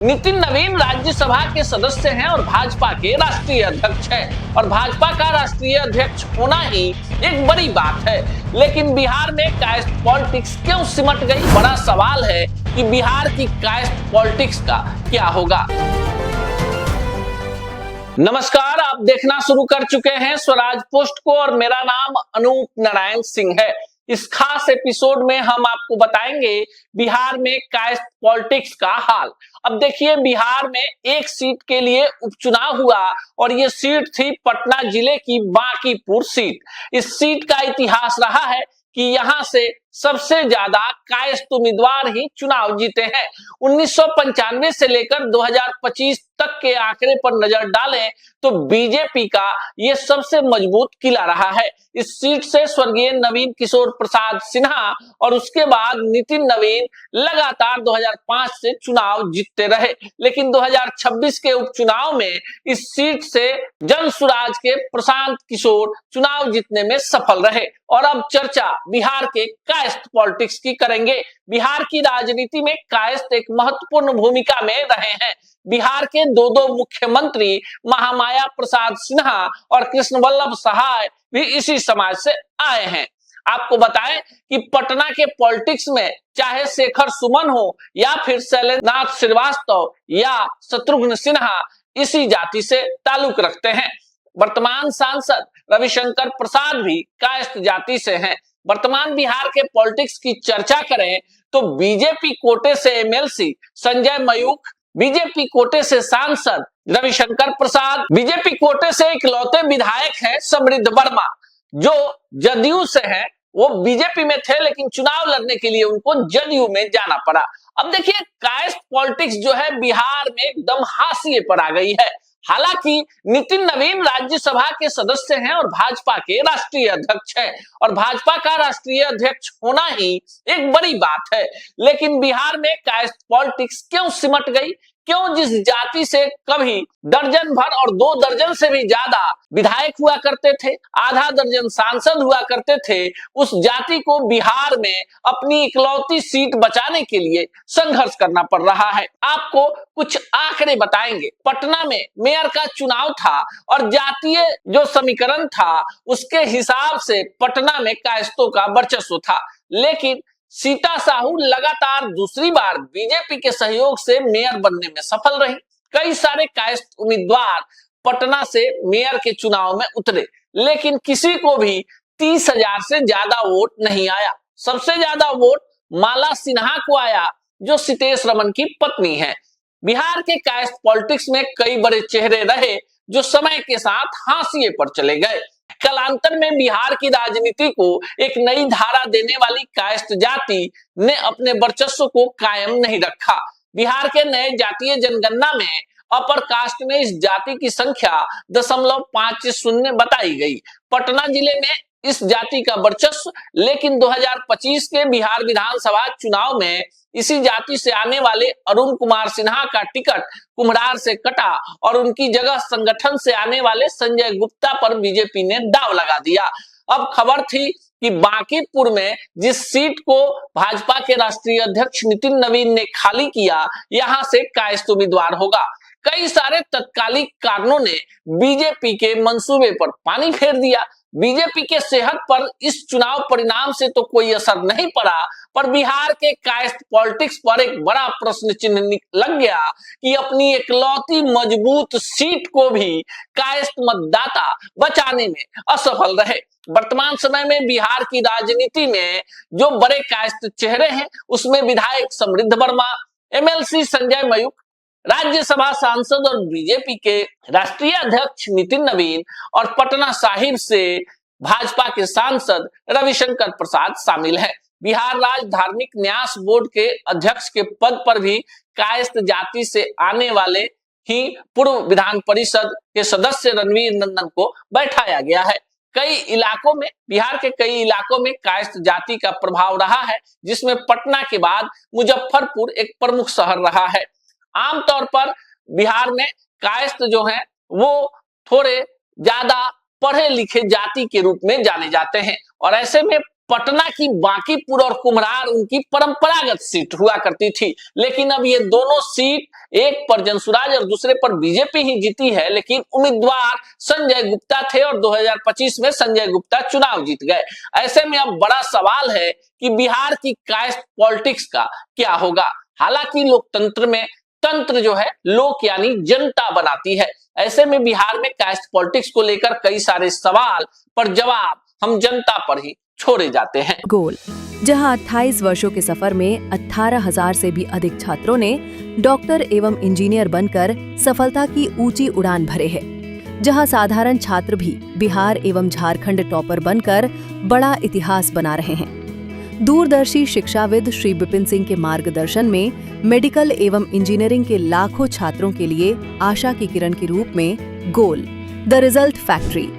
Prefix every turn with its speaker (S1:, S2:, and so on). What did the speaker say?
S1: नितिन नवीन राज्यसभा के सदस्य हैं और भाजपा के राष्ट्रीय अध्यक्ष हैं और भाजपा का राष्ट्रीय अध्यक्ष होना ही एक बड़ी बात है। लेकिन बिहार में कास्ट पॉलिटिक्स क्यों सिमट गई? बड़ा सवाल है कि बिहार की कास्ट पॉलिटिक्स का क्या होगा। नमस्कार, आप देखना शुरू कर चुके हैं स्वराज पोस्ट को और मेरा नाम अनूप नारायण सिंह है। इस खास एपिसोड में हम आपको बताएंगे बिहार में कास्ट पॉलिटिक्स का हाल। अब देखिए, बिहार में एक सीट के लिए उपचुनाव हुआ और ये सीट थी पटना जिले की बांकीपुर सीट। इस सीट का इतिहास रहा है कि यहाँ से सबसे ज्यादा कायस्थ उम्मीदवार ही चुनाव जीते हैं। 1995 से लेकर 2025 तक के आंकड़े पर नजर डालें तो बीजेपी का ये सबसे मजबूत किला रहा है। इस सीट से स्वर्गीय नवीन किशोर प्रसाद सिन्हा और उसके बाद नितिन नवीन लगातार 2005 से चुनाव जीतते रहे, लेकिन 2026 के उपचुनाव में इस सीट से जनसुराज के प्रशांत किशोर चुनाव जीतने में सफल रहे। और अब चर्चा बिहार के कायस्थ पॉलिटिक्स की करेंगे। बिहार की राजनीति में कायस्थ एक महत्वपूर्ण भूमिका में रहे हैं। बिहार के दो मुख्यमंत्री महामाया प्रसाद सिन्हा और कृष्ण वल्लभ सहाय भी इसी समाज से आए हैं। आपको बताएं कि पटना के पॉलिटिक्स में चाहे शेखर सुमन हो या फिर शैलेंद्रनाथ श्रीवास्तव या शत्रुघ्न सिन्हा इसी जाति से ताल्लुक रखते हैं। वर्तमान सांसद रविशंकर प्रसाद भी कायस्थ जाति से हैं। वर्तमान बिहार के पॉलिटिक्स की चर्चा करें तो बीजेपी कोटे से एमएलसी संजय मयूख, बीजेपी कोटे से सांसद रविशंकर प्रसाद, बीजेपी कोटे से इकलौते विधायक हैं समृद्ध वर्मा जो जदयू से हैं। वो बीजेपी में थे लेकिन चुनाव लड़ने के लिए उनको जदयू में जाना पड़ा। अब देखिए, कायस्थ पॉलिटिक्स जो है बिहार में एकदम हाशिए पर आ गई है। हालांकि नितिन नवीन राज्यसभा के सदस्य हैं और भाजपा के राष्ट्रीय अध्यक्ष हैं और भाजपा का राष्ट्रीय अध्यक्ष होना ही एक बड़ी बात है। लेकिन बिहार में कास्ट पॉलिटिक्स क्यों सिमट गई? क्यों जिस जाति से कभी दर्जन भर और 2 दर्जन से भी ज्यादा विधायक हुआ करते थे, आधा दर्जन सांसद हुआ करते थे, उस जाति को बिहार में अपनी इकलौती सीट बचाने के लिए संघर्ष करना पड़ रहा है। आपको कुछ आंकड़े बताएंगे। पटना में मेयर का चुनाव था और जातीय जो समीकरण था उसके हिसाब से पटना में कायस्थों का वर्चस्व था, लेकिन सीता साहू लगातार दूसरी बार बीजेपी के सहयोग से मेयर बनने में सफल रही। कई सारे कायस्थ उम्मीदवार पटना से मेयर के चुनाव में उतरे, लेकिन किसी को भी 30,000 से ज्यादा वोट नहीं आया। सबसे ज्यादा वोट माला सिन्हा को आया जो सितेश रमन की पत्नी है। बिहार के कायस्थ पॉलिटिक्स में कई बड़े चेहरे रहे जो समय के साथ हाशिए पर चले गए। कालांतर में बिहार की राजनीति को एक नई धारा देने वाली कायस्थ जाति ने अपने वर्चस्व को कायम नहीं रखा। बिहार के नए जातीय जनगणना में अपर कास्ट में इस जाति की संख्या 0.50 बताई गई। पटना जिले में इस जाति का वर्चस्व, लेकिन 2025 के बिहार विधानसभा चुनाव में इसी जाति से आने वाले अरुण कुमार सिन्हा का टिकट कुम्हरार से कटा और उनकी जगह संगठन से आने वाले संजय गुप्ता पर बीजेपी ने दांव लगा दिया। अब खबर थी कि बांकीपुर में जिस सीट को भाजपा के राष्ट्रीय अध्यक्ष नितिन नवीन ने खाली किया, यहां से कायस्थ उम्मीदवार होगा। कई सारे तत्कालिक कारणों ने बीजेपी के मंसूबे पर पानी फेर दिया। बीजेपी के सेहत पर इस चुनाव परिणाम से तो कोई असर नहीं पड़ा, पर बिहार के कायस्थ पॉलिटिक्स पर एक बड़ा प्रश्न चिन्ह लग गया कि अपनी इकलौती मजबूत सीट को भी कायस्थ मतदाता बचाने में असफल रहे। वर्तमान समय में बिहार की राजनीति में जो बड़े कायस्थ चेहरे हैं उसमें विधायक समृद्ध वर्मा, एमएलसी संजय मयूख, राज्यसभा सांसद और बीजेपी के राष्ट्रीय अध्यक्ष नितिन नवीन और पटना साहिब से भाजपा के सांसद रविशंकर प्रसाद शामिल हैं। बिहार राज्य धार्मिक न्यास बोर्ड के अध्यक्ष के पद पर भी कायस्थ जाति से आने वाले ही पूर्व विधान परिषद के सदस्य रणवीर नंदन को बैठाया गया है। कई इलाकों में, बिहार के कई इलाकों में कायस्थ जाति का प्रभाव रहा है, जिसमें पटना के बाद मुजफ्फरपुर एक प्रमुख शहर रहा है। आमतौर पर बिहार में कायस्थ जो हैं वो थोड़े ज्यादा पढ़े लिखे जाति के रूप में जाने जाते हैं और ऐसे में पटना की बांकीपुर और कुम्हरार उनकी परंपरागत सीट हुआ करती थी, लेकिन अब ये दोनों सीट एक पर जनसुराज और दूसरे पर बीजेपी ही जीती है। लेकिन उम्मीदवार संजय गुप्ता थे और 2025 में संजय गुप्ता चुनाव जीत गए। ऐसे में अब बड़ा सवाल है कि बिहार की कास्ट पॉलिटिक्स का क्या होगा। हालांकि लोकतंत्र में तंत्र जो है लोक यानी जनता बनाती है। ऐसे में बिहार में कास्ट पॉलिटिक्स को लेकर कई सारे सवाल पर जवाब हम जनता पर ही छोड़े जाते हैं।
S2: गोल, जहां 28 वर्षों के सफर में 18,000 से भी अधिक छात्रों ने डॉक्टर एवं इंजीनियर बनकर सफलता की ऊंची उड़ान भरे है, जहां साधारण छात्र भी बिहार एवं झारखंड टॉपर बनकर बड़ा इतिहास बना रहे हैं। दूरदर्शी शिक्षाविद श्री विपिन सिंह के मार्गदर्शन में मेडिकल एवं इंजीनियरिंग के लाखों छात्रों के लिए आशा की किरण के रूप में गोल, द रिजल्ट फैक्ट्री